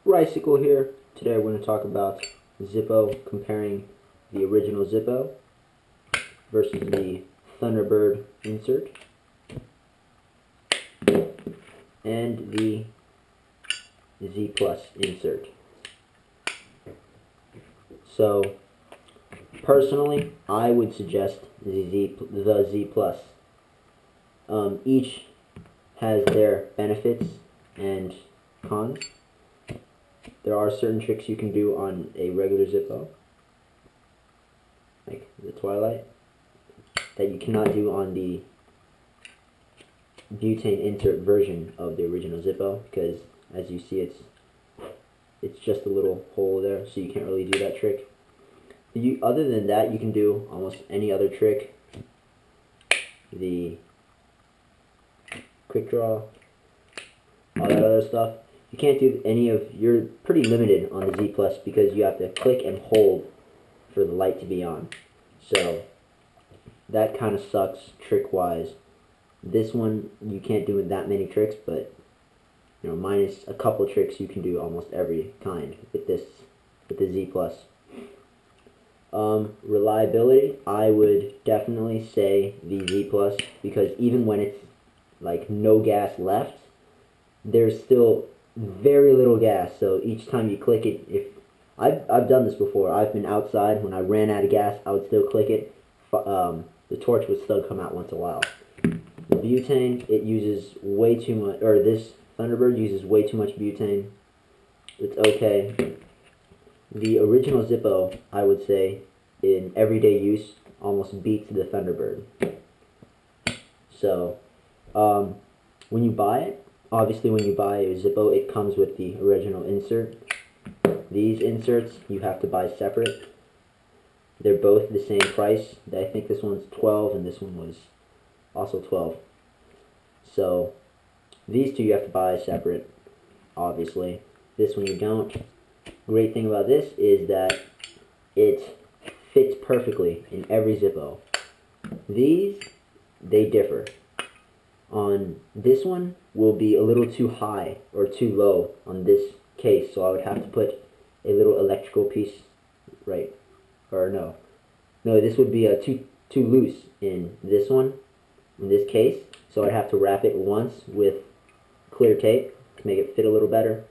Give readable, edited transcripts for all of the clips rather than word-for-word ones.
Ricycle here. Today we're going to talk about Zippo, comparing the original Zippo versus the Thunderbird insert and the Z Plus insert. So personally, I would suggest the Z Plus. Each has their benefits and cons. There are certain tricks you can do on a regular Zippo, like the Twilight, that you cannot do on the butane insert version of the original Zippo, because as you see it's just a little hole there, so you can't really do that trick. Other than that, you can do almost any other trick. The quick draw, all that other stuff. You can't do any of, you're pretty limited on the Z Plus because you have to click and hold for the light to be on. So that kind of sucks trick wise. This one you can't do that many tricks, but you know, minus a couple tricks, you can do almost every kind with the Z Plus. Reliability, I would definitely say the Z Plus, because even when it's like no gas left, there's still very little gas. So each time you click it, if I've done this before, I've been outside, when I ran out of gas, I would still click it. The torch would still come out once in a while. The butane, it uses way too much, or this Thunderbird uses way too much butane. It's okay. The original Zippo, I would say, in everyday use, almost beats the Thunderbird. So, when you buy it, obviously when you buy a Zippo, it comes with the original insert. These inserts, you have to buy separate. They're both the same price. I think this one's 12 and this one was also 12. So, these two you have to buy separate, obviously. This one you don't. Great thing about this is that it fits perfectly in every Zippo. These, they differ. On this one will be a little too high or too low on this case, so I would have to put a little electrical piece, right, or no, this would be too loose in this one, in this case, so I'd have to wrap it once with clear tape to make it fit a little better.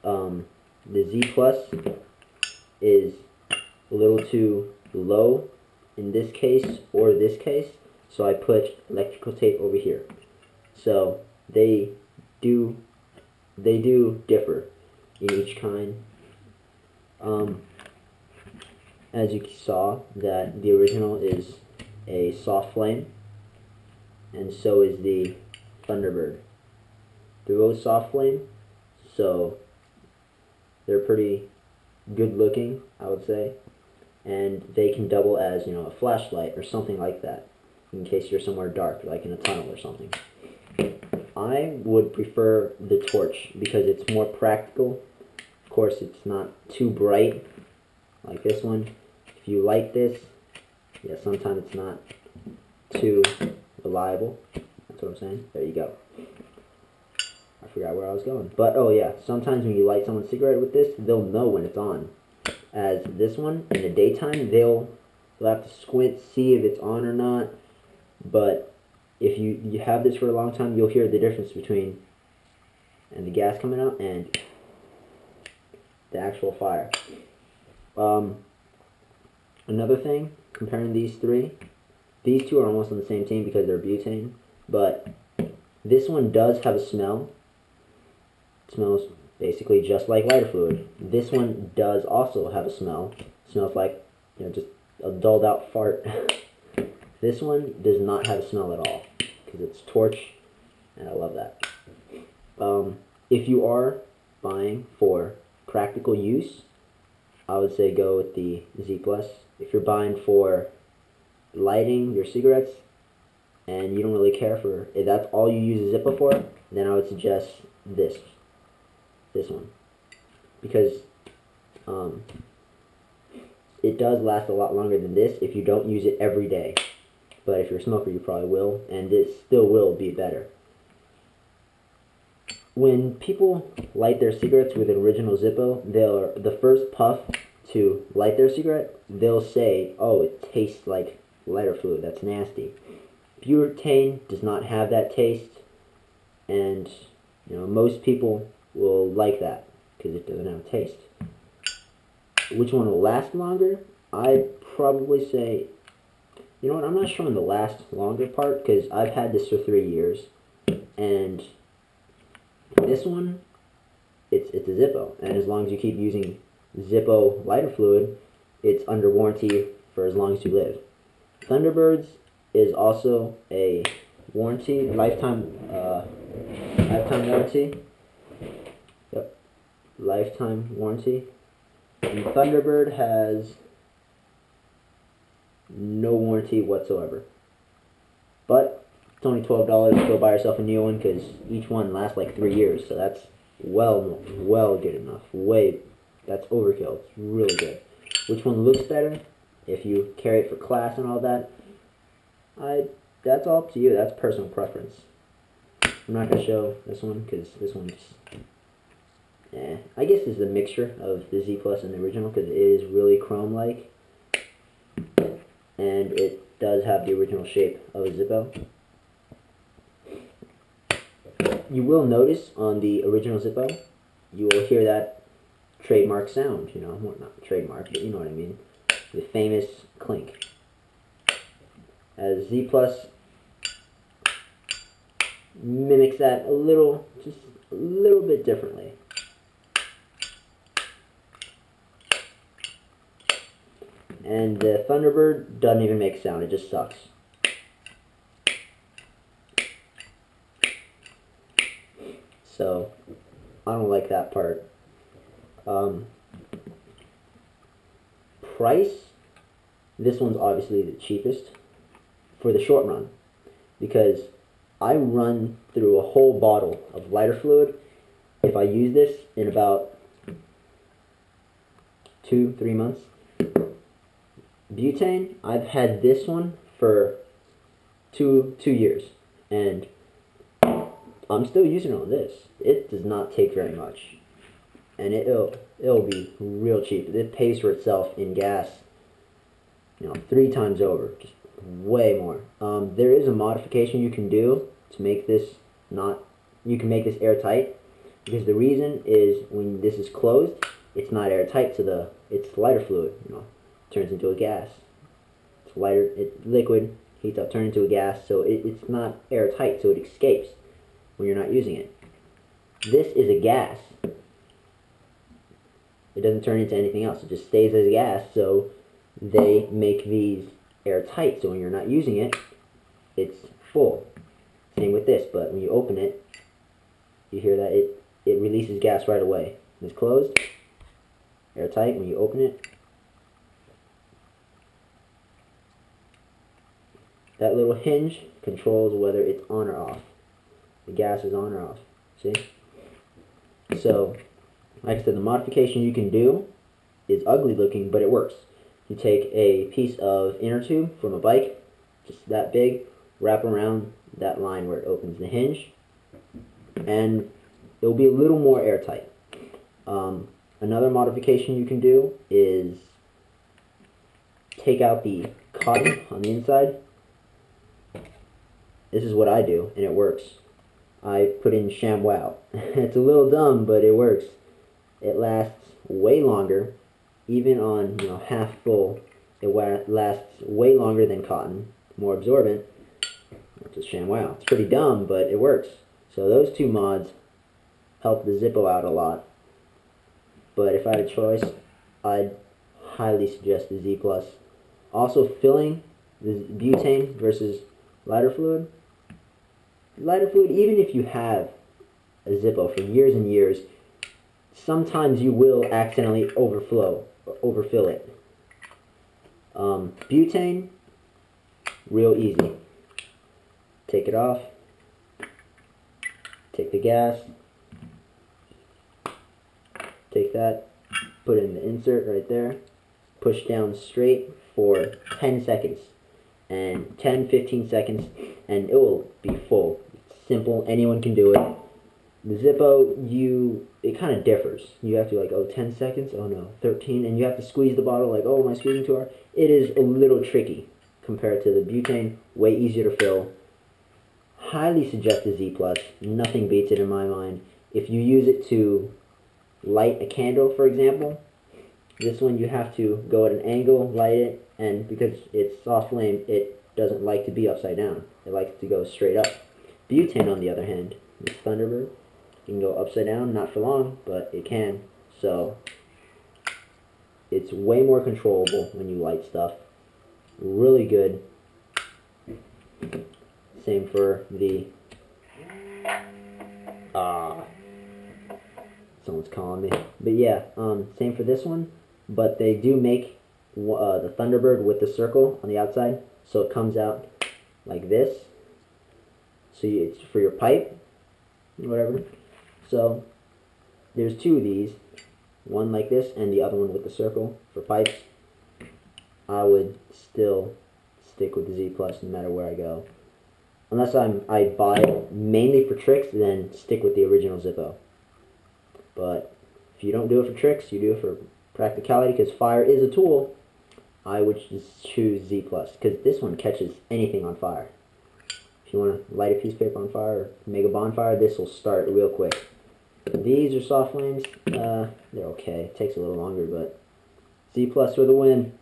The Z Plus is a little too low in this case or this case, so I put electrical tape over here. So they do differ in each kind. As you saw, that the original is a soft flame, and so is the Thunderbird. They're both soft flame, so they're pretty good looking, I would say, and they can double as, you know, a flashlight or something like that, in case you're somewhere dark, like in a tunnel or something. I would prefer the torch because it's more practical. Of course, it's not too bright like this one. If you light this, yeah, sometimes it's not too reliable. That's what I'm saying. There you go. I forgot where I was going. But, oh yeah, sometimes when you light someone's cigarette with this, they'll know when it's on. As this one, in the daytime, they'll have to squint, see if it's on or not. But if you have this for a long time, you'll hear the difference between the gas coming out and the actual fire. Another thing, comparing these two are almost on the same team because they're butane, but this one does have a smell. It smells basically just like lighter fluid. This one does also have a smell. It smells like, you know, just a dulled out fart. This one does not have a smell at all because it's torch, and I love that. If you are buying for practical use, I would say go with the Z Plus. If you're buying for lighting your cigarettes and you don't really care for, if that's all you use a Zippo for, then I would suggest this one, because it does last a lot longer than this if you don't use it every day. But if you're a smoker, you probably will, and it still will be better. when people light their cigarettes with an original Zippo, the first puff to light their cigarette, they'll say, "Oh, it tastes like lighter fluid. That's nasty." Butane does not have that taste, and most people will like that because it doesn't have a taste. Which one will last longer? I'd probably say, you know what, I'm not showing the last longer part because I've had this for 3 years, and this one, it's a Zippo, and as long as you keep using Zippo lighter fluid, it's under warranty for as long as you live. Thunderbird's is also a warranty, lifetime warranty. Yep, lifetime warranty. And Thunderbird has no warranty whatsoever. But it's only $12 to go buy yourself a new one because each one lasts like 3 years, so that's well good enough. That's overkill. It's really good. Which one looks better? If you carry it for class and all that, that's all up to you. That's personal preference. I'm not gonna show this one because this one just, I guess it's a mixture of the Z Plus and the original because it is really chrome-like, and it does have the original shape of a Zippo. You will notice on the original Zippo, you will hear that trademark sound, well, not trademark, but you know what I mean, the famous clink. As Z Plus mimics that just a little bit differently. And the Thunderbird doesn't even make sound, it just sucks. So, I don't like that part. Price, this one's obviously the cheapest for the short run, because I run through a whole bottle of lighter fluid if I use this in about 2-3 months. Butane, I've had this one for two years, and I'm still using it on this. It does not take very much, and it'll be real cheap. It pays for itself in gas, 3 times over, just way more. There is a modification you can do to make this you can make this airtight, because the reason is when this is closed, it's not airtight, so it's lighter fluid, turns into a gas. It's lighter, it's liquid, heats up, turns into a gas, so it's not airtight, so it escapes when you're not using it. This is a gas. It doesn't turn into anything else, it just stays as a gas, so they make these airtight, so when you're not using it, it's full. Same with this, but when you open it, you hear that it releases gas right away. When it's closed, airtight. When you open it, that little hinge controls whether it's on or off. The gas is on or off. See? So, like I said, the modification you can do is ugly looking, but it works. You take a piece of inner tube from a bike, just that big, wrap around that line where it opens the hinge, and it'll be a little more airtight. Another modification you can do is take out the cotton on the inside. This is what I do, and it works. I put in ShamWow. It's a little dumb, but it works. It lasts way longer, even on half full. It lasts way longer than cotton, more absorbent. It's just ShamWow. It's pretty dumb, but it works. So those two mods help the Zippo out a lot. But if I had a choice, I'd highly suggest the Z+. Also, filling the butane versus lighter fluid. Lighter fluid, even if you have a Zippo for years and years, sometimes you will accidentally overfill it. Butane, real easy. Take it off, take the gas, take that, put it in the insert right there, push down straight for 10 seconds, and 10-15 seconds, and it will be full. It's simple, anyone can do it. The Zippo, it kind of differs. You have to like, oh, 10 seconds, oh no, 13, and you have to squeeze the bottle like, oh, am I squeezing too hard? It is a little tricky compared to the butane, way easier to fill. Highly suggest the Z+. Nothing beats it in my mind. If you use it to light a candle, for example, this one you have to go at an angle, light it, and because it's soft flame, it doesn't like to be upside down. It likes to go straight up. Butane, on the other hand, this Thunderbird, it can go upside down, not for long, but it can. So it's way more controllable when you light stuff. Really good. Same for the someone's calling me. But yeah, same for this one. But they do make the Thunderbird with the circle on the outside, so it comes out like this. So it's for your pipe, whatever. So there's two of these, one like this and the other one with the circle for pipes. I would still stick with the Z+ no matter where I go. Unless I buy it mainly for tricks, then stick with the original Zippo. But if you don't do it for tricks, you do it for practicality, because fire is a tool, I would just choose Z+, because this one catches anything on fire. If you want to light a piece of paper on fire or make a bonfire, this will start real quick. These are soft flames. They're okay. It takes a little longer, but Z+ for the win.